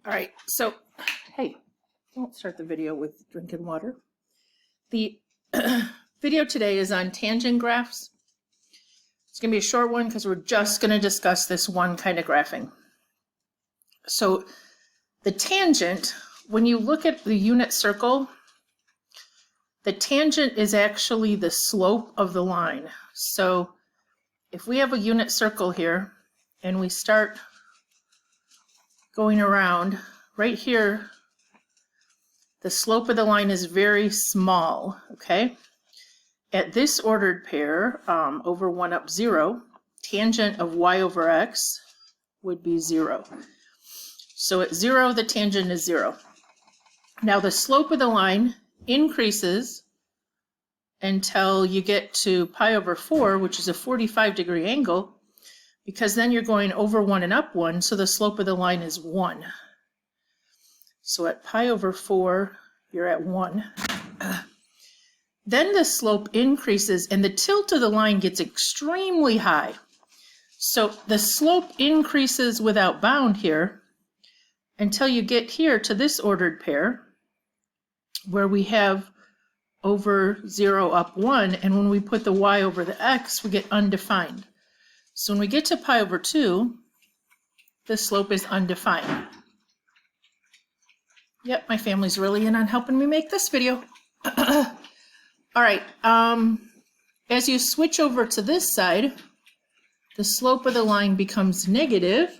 All right, so, hey, don't start the video with drinking water. The video today is on tangent graphs. It's going to be a short one because we're just going to discuss this one kind of graphing. So the tangent, when you look at the unit circle, the tangent is actually the slope of the line. So if we have a unit circle here and we start going around, right here, the slope of the line is very small, okay? At this ordered pair, over 1 up 0, tangent of y over x would be 0. So at 0, the tangent is 0. Now the slope of the line increases until you get to pi over 4, which is a 45-degree angle, because then you're going over 1 and up 1, so the slope of the line is 1. So at pi over 4, you're at 1. Then the slope increases and the tilt of the line gets extremely high. So the slope increases without bound here until you get here to this ordered pair where we have over 0 up 1, and when we put the y over the x, we get undefined. So when we get to pi over 2, the slope is undefined. Yep, my family's really in on helping me make this video. All right, as you switch over to this side, the slope of the line becomes negative,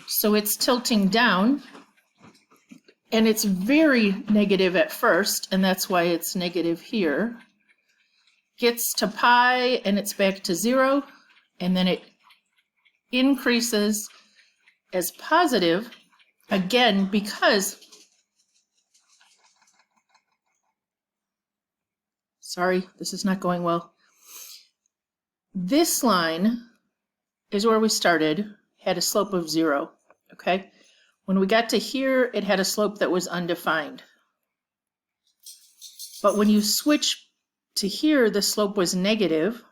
so it's tilting down, and it's very negative at first, and that's why it's negative here. Gets to pi, and it's back to 0, and then it increases as positive, again, because, sorry, this is not going well. This line is where we started, had a slope of 0, okay? When we got to here, it had a slope that was undefined. But when you switch to here, the slope was negative.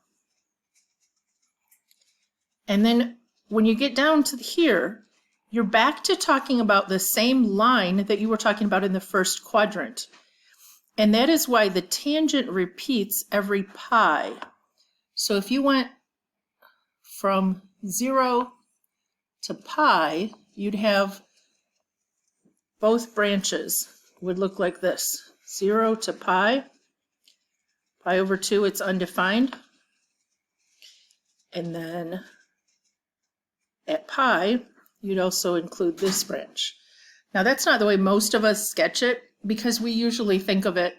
And then when you get down to here, you're back to talking about the same line that you were talking about in the first quadrant. And that is why the tangent repeats every pi. So if you went from 0 to pi, you'd have both branches would look like this. 0 to pi, pi over 2, it's undefined. And then at pi, you'd also include this branch. Now that's not the way most of us sketch it, because we usually think of it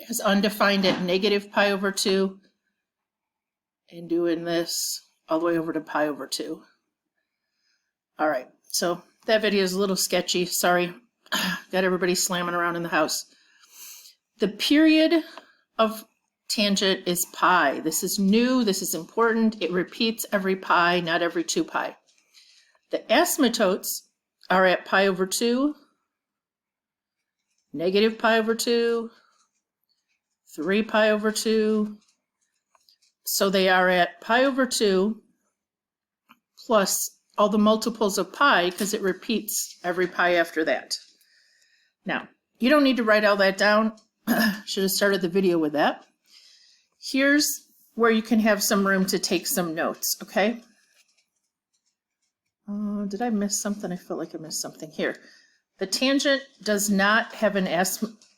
as undefined at negative pi over 2 and doing this all the way over to pi over 2. All right, so that video is a little sketchy, sorry. Got everybody slamming around in the house. The period of tangent is pi. This is new, this is important. It repeats every pi, not every 2 pi. The asymptotes are at pi over 2, negative pi over 2, 3 pi over 2. So they are at pi over 2 plus all the multiples of pi, because it repeats every pi after that. Now, you don't need to write all that down. Should have started the video with that. Here's where you can have some room to take some notes, okay? Did I miss something? I felt like I missed something here. The tangent does not have an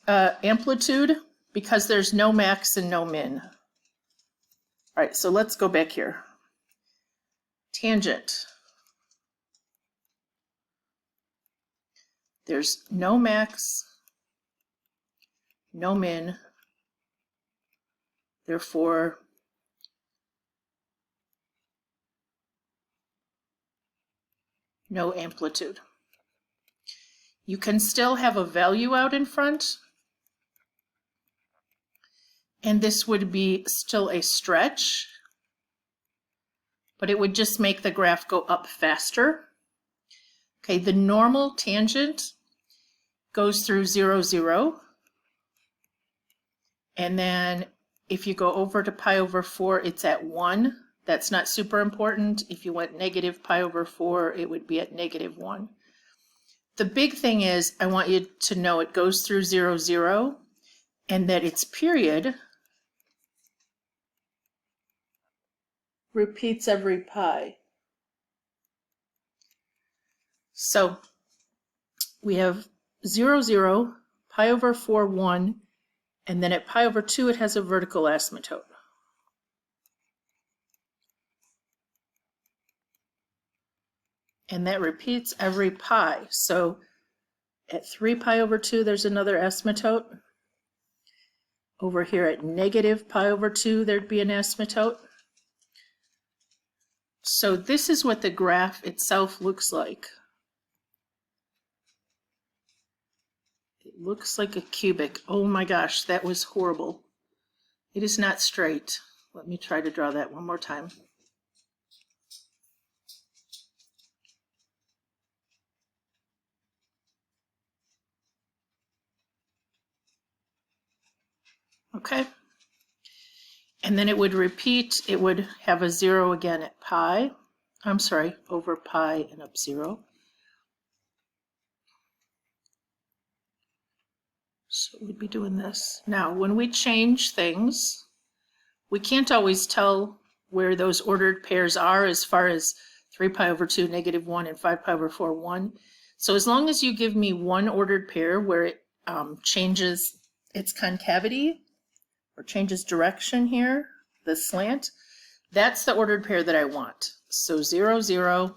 amplitude because there's no max and no min. All right, so let's go back here. Tangent. There's no max, no min, therefore no amplitude. You can still have a value out in front, and this would be still a stretch, but it would just make the graph go up faster. Okay, the normal tangent goes through 0, 0. And then if you go over to pi over 4, it's at 1. That's not super important. If you went negative pi over 4, it would be at negative 1. The big thing is I want you to know it goes through 0, 0, and that its period repeats every pi. So we have 0, 0, pi over 4, 1, and then at pi over 2 it has a vertical asymptote. And that repeats every pi. So at 3 pi over 2 there's another asymptote. Over here at negative pi over 2 there'd be an asymptote. So this is what the graph itself looks like. It looks like a cubic. Oh my gosh, that was horrible. It is not straight. Let me try to draw that one more time. Okay. And then it would repeat, it would have a 0 again at pi. I'm sorry, over pi and up 0. So we'd be doing this. Now, when we change things, we can't always tell where those ordered pairs are as far as 3 pi over 2, negative 1, and 5 pi over 4, 1. So as long as you give me one ordered pair where it changes its concavity or changes direction here, the slant, that's the ordered pair that I want. So 0, 0,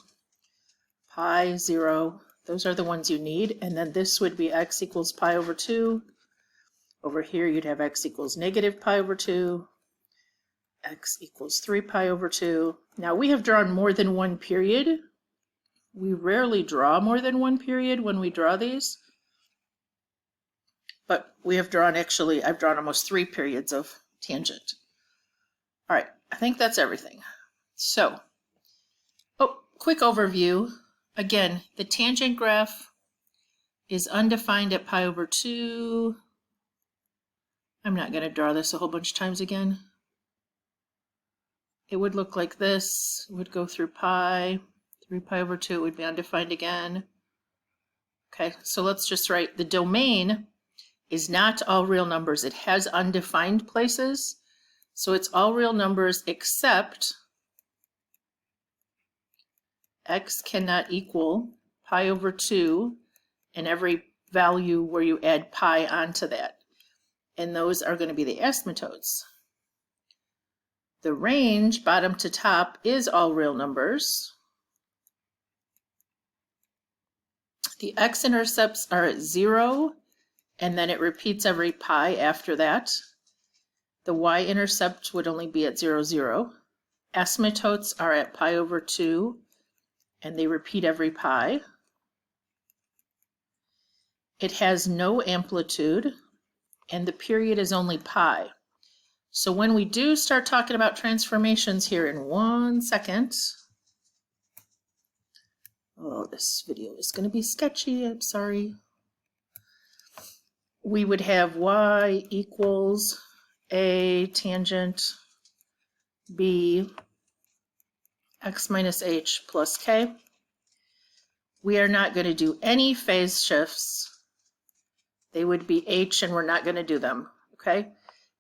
pi, 0, those are the ones you need. And then this would be x equals pi over 2. Over here you'd have x equals negative pi over 2. X equals 3 pi over 2. Now we have drawn more than one period. We rarely draw more than one period when we draw these. But we have drawn, actually, I've drawn almost 3 periods of tangent. All right, I think that's everything. So, quick overview. Again, the tangent graph is undefined at pi over 2. I'm not going to draw this a whole bunch of times again. It would look like this. It would go through pi. 3 pi over 2 would be undefined again. Okay, so let's just write the domain is not all real numbers. It has undefined places. So it's all real numbers except x cannot equal pi over 2 and every value where you add pi onto that. And those are going to be the asymptotes. The range, bottom to top, is all real numbers. The x-intercepts are at 0, and then it repeats every pi after that. The y-intercept would only be at 0, 0. Asymptotes are at pi over 2, and they repeat every pi. It has no amplitude, and the period is only pi. So when we do start talking about transformations here in 1 second, oh, this video is going to be sketchy, I'm sorry. We would have y equals a tangent b x minus h plus k. We are not going to do any phase shifts. They would be h and we're not going to do them, okay?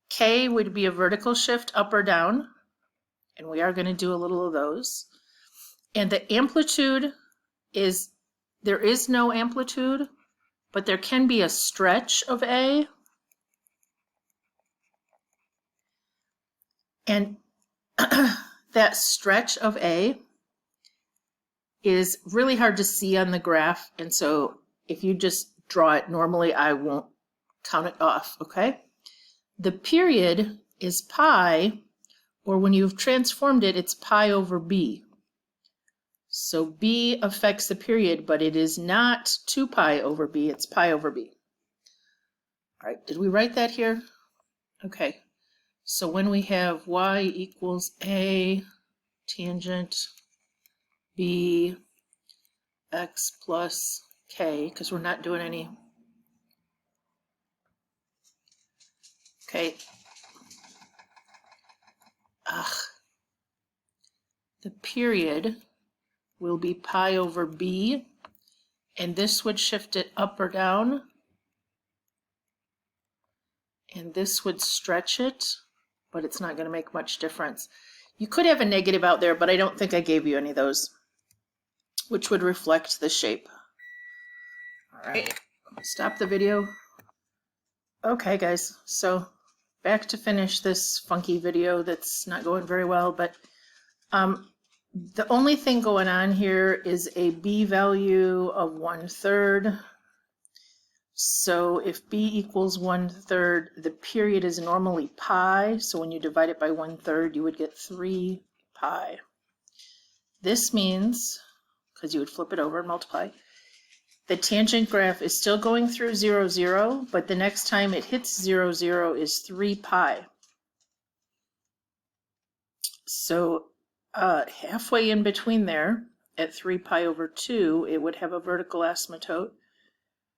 K would be a vertical shift up or down, and we are going to do a little of those. And the amplitude is, there is no amplitude, but there can be a stretch of A. And that stretch of A is really hard to see on the graph. And so if you just draw it normally, I won't count it off, okay? The period is pi, or when you've transformed it, it's pi over b. So b affects the period, but it is not 2 pi over b, it's pi over b. All right, did we write that here? Okay, so when we have y equals a tangent b x plus k, because we're not doing any. Okay. The period will be pi over b, and this would shift it up or down, and this would stretch it, but it's not going to make much difference. You could have a negative out there, but I don't think I gave you any of those, which would reflect the shape. All right, stop the video. Okay, guys, so back to finish this funky video that's not going very well, but the only thing going on here is a b value of 1/3. So if b equals 1/3, the period is normally pi. So when you divide it by 1/3, you would get 3 pi. This means, because you would flip it over and multiply, the tangent graph is still going through 0, 0, but the next time it hits 0, 0 is 3 pi. So halfway in between there, at 3 pi over 2, it would have a vertical asymptote,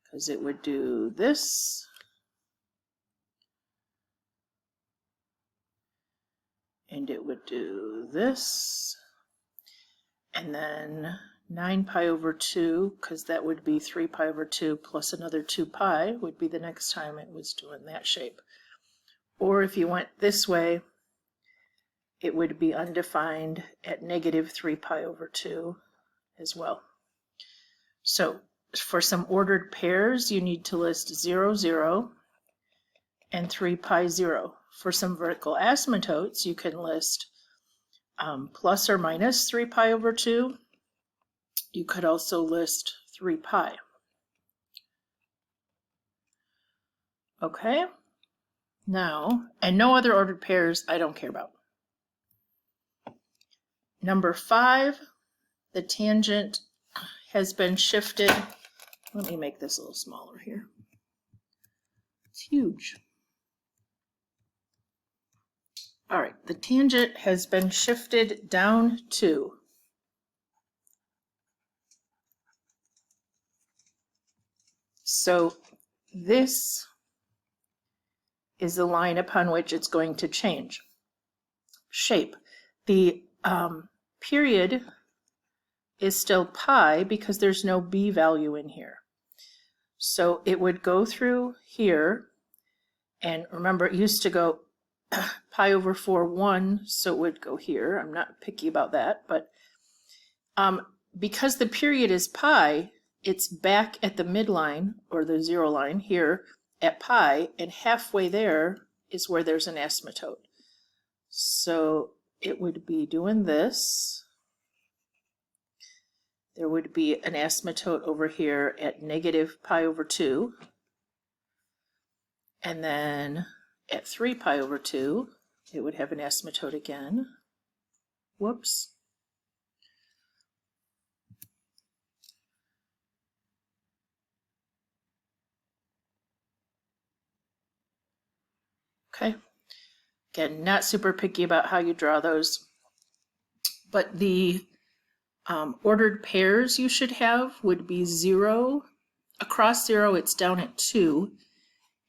because it would do this, and it would do this, and then 9 pi over 2, because that would be 3 pi over 2 plus another 2 pi, would be the next time it was doing that shape. Or if you went this way, it would be undefined at negative 3 pi over 2 as well. So for some ordered pairs, you need to list 0, 0 and 3 pi 0. For some vertical asymptotes, you can list plus or minus 3 pi over 2. You could also list 3 pi. Okay, now, and no other ordered pairs I don't care about. Number 5, the tangent has been shifted. Let me make this a little smaller here. It's huge. All right, the tangent has been shifted down 2. So this is the line upon which it's going to change shape. The period is still pi because there's no b value in here. So it would go through here, and remember it used to go pi over 4, 1, so it would go here. I'm not picky about that, but because the period is pi, it's back at the midline, or the 0 line here, at pi, and halfway there is where there's an asymptote. So it would be doing this. There would be an asymptote over here at negative pi over 2. And then at 3 pi over 2, it would have an asymptote again. Whoops. Okay. Again, not super picky about how you draw those, but the ordered pairs you should have would be 0. Across 0, it's down at 2,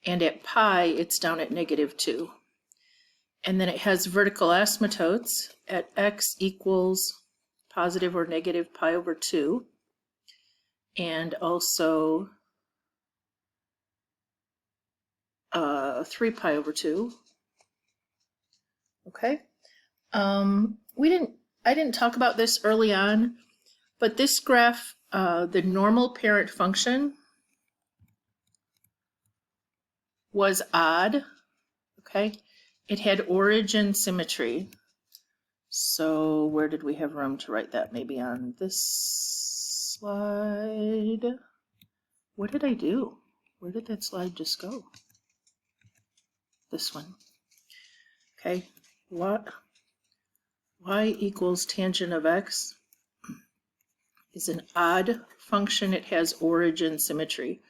and at pi, it's down at negative 2. And then it has vertical asymptotes at x equals positive or negative pi over 2, and also 3 pi over 2. Okay. I didn't talk about this early on, but this graph, the normal parent function was odd. Okay. It had origin symmetry. So where did we have room to write that? Maybe on this slide. What did I do? Where did that slide just go? This one. Okay. What? Y equals tangent of x is an odd function. It has origin symmetry.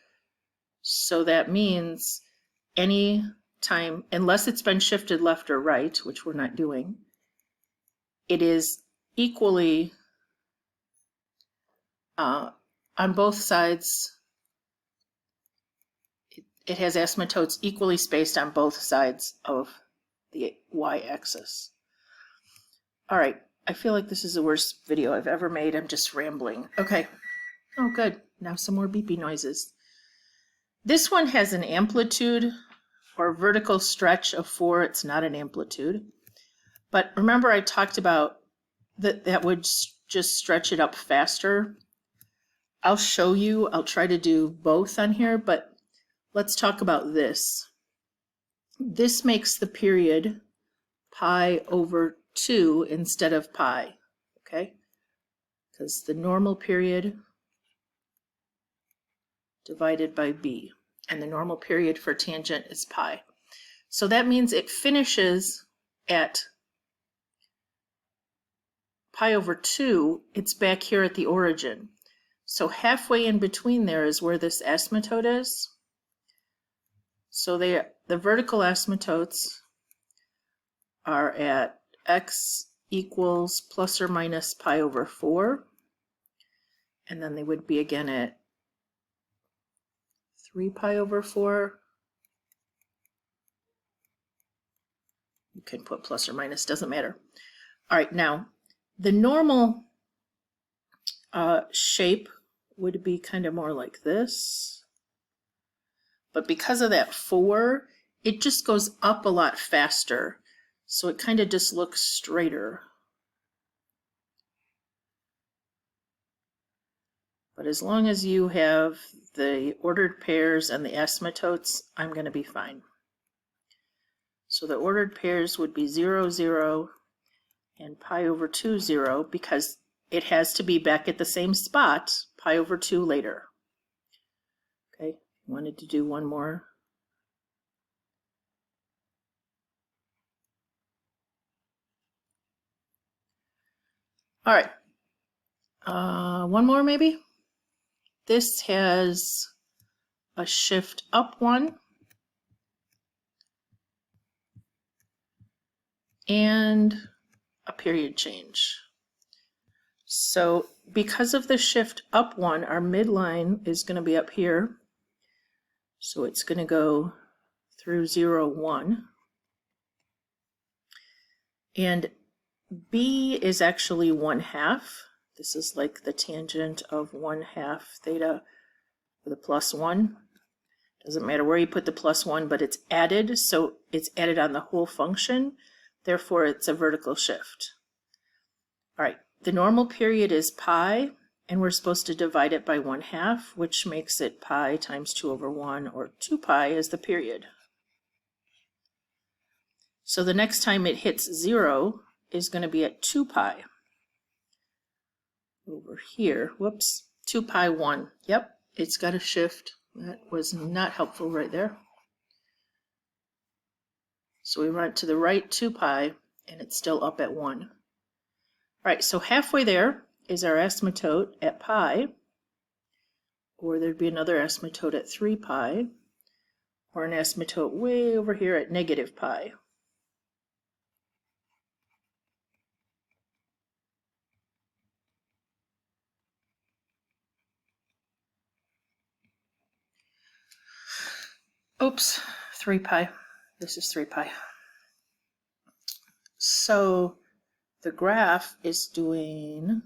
So that means any time, unless it's been shifted left or right, which we're not doing, it is equally on both sides. It has asymptotes equally spaced on both sides of the y-axis. All right, I feel like this is the worst video I've ever made. I'm just rambling. Okay. Oh, good. now some more beepy noises. This one has an amplitude or vertical stretch of 4. It's not an amplitude. But remember I talked about that would just stretch it up faster. I'll show you. I'll try to do both on here, but let's talk about this. This makes the period pi over 2 instead of pi, okay? Because the normal period divided by b, and the normal period for tangent is pi. So that means it finishes at pi over 2, it's back here at the origin. So halfway in between there is where this asymptote is. So the vertical asymptotes are at x equals plus or minus pi over 4. And then they would be again at 3 pi over 4. You can put plus or minus, doesn't matter. All right, now the normal shape would be kind of more like this. But because of that 4, it just goes up a lot faster. So it kind of just looks straighter. But as long as you have the ordered pairs and the asymptotes, I'm going to be fine. So the ordered pairs would be 0, 0, and pi over 2, 0, because it has to be back at the same spot, pi over 2 later. Okay, wanted to do one more. All right, one more maybe. This has a shift up 1 and a period change. So because of the shift up 1, our midline is going to be up here. So it's going to go through 0, 1. And b is actually 1/2. This is like the tangent of 1/2 theta with a plus 1. Doesn't matter where you put the plus 1, but it's added, so it's added on the whole function. Therefore, it's a vertical shift. All right, the normal period is pi, and we're supposed to divide it by 1/2, which makes it pi times 2 over 1, or 2 pi is the period. So the next time it hits 0 is going to be at 2 pi. Over here, whoops, 2 pi 1. Yep, it's got a shift. That was not helpful right there. So we run to the right 2 pi, and it's still up at 1. All right, so halfway there is our asymptote at pi, or there'd be another asymptote at 3 pi, or an asymptote way over here at negative pi. Oops, 3 pi. This is 3 pi. So the graph is doing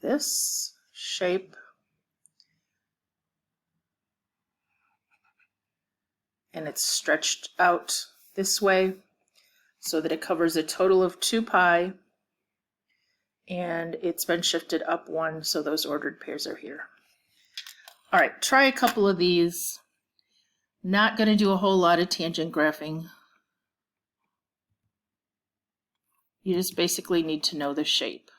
this shape, and it's stretched out this way so that it covers a total of 2 pi, and it's been shifted up 1, so those ordered pairs are here. All right, try a couple of these. Not going to do a whole lot of tangent graphing. You just basically need to know the shape.